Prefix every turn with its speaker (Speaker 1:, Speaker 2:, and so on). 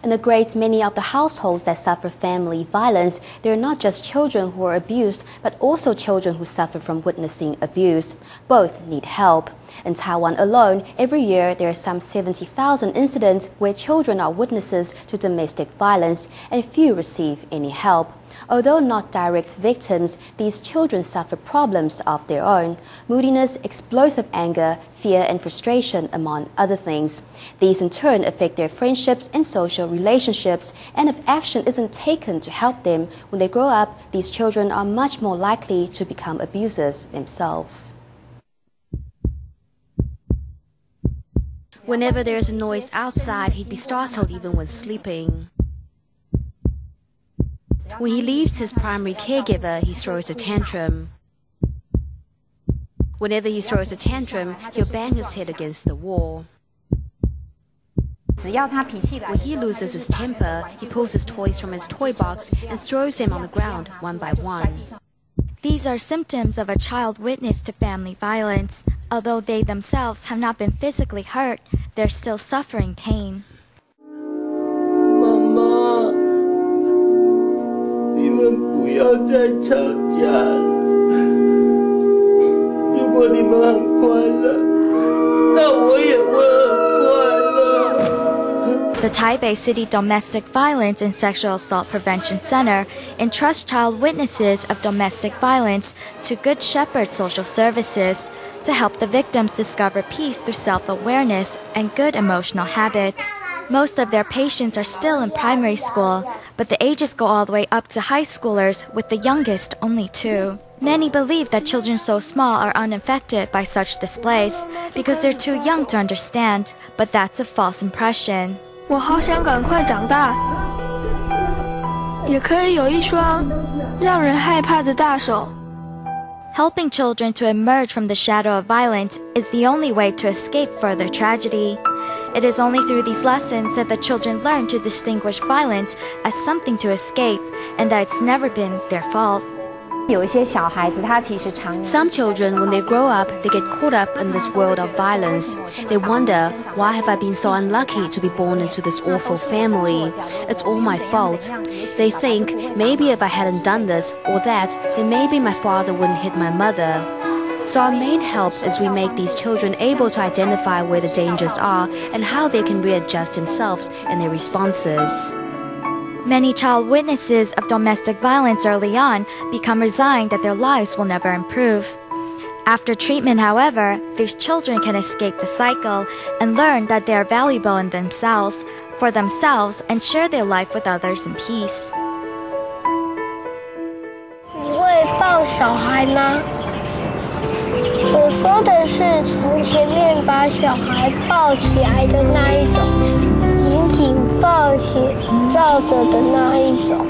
Speaker 1: In a great many of the households that suffer family violence, there are not just children who are abused, but also children who suffer from witnessing abuse. Both need help. In Taiwan alone, every year there are some 70,000 incidents where children are witnesses to domestic violence, and few receive any help. Although not direct victims, these children suffer problems of their own: moodiness, explosive anger, fear and frustration, among other things. These in turn affect their friendships and social relationships, and if action isn't taken to help them, when they grow up, these children are much more likely to become abusers themselves. Whenever there is a noise outside, he'd be startled even when sleeping. When he leaves his primary caregiver, he throws a tantrum. Whenever he throws a tantrum, he'll bang his head against the wall. When he loses his temper, he pulls his toys from his toy box and throws them on the ground one by one.
Speaker 2: These are symptoms of a child witness to family violence. Although they themselves have not been physically hurt, they're still suffering pain.
Speaker 3: 妈妈，你们不要再吵架了。如果你们很快乐，那我也会很快乐。
Speaker 2: The Taipei City Domestic Violence and Sexual Assault Prevention Center entrusts child witnesses of domestic violence to Good Shepherd Social Services to help the victims discover peace through self-awareness and good emotional habits. Most of their patients are still in primary school, but the ages go all the way up to high schoolers, with the youngest only 2. Many believe that children so small are unaffected by such displays because they're too young to understand, but that's a false impression.
Speaker 4: 我好想赶快长大，也可以有一双让人害怕的大手。
Speaker 2: Helping children to emerge from the shadow of violence is the only way to escape further tragedy. It is only through these lessons that the children learn to distinguish violence as something to escape and that it's never been their fault.
Speaker 1: Some children, when they grow up, they get caught up in this world of violence. They wonder, why have I been so unlucky to be born into this awful family? It's all my fault. They think, maybe if I hadn't done this or that, then maybe my father wouldn't hit my mother. So our main help is we make these children able to identify where the dangers are and how they can readjust themselves and their responses.
Speaker 2: Many child witnesses of domestic violence early on become resigned that their lives will never improve. After treatment, however, these children can escape the cycle and learn that they are valuable in themselves, for themselves, and share their life with others in peace.
Speaker 5: 你会抱小孩吗？我说的是从前面把小孩抱起来的那一种，紧紧抱起抱着的那一种。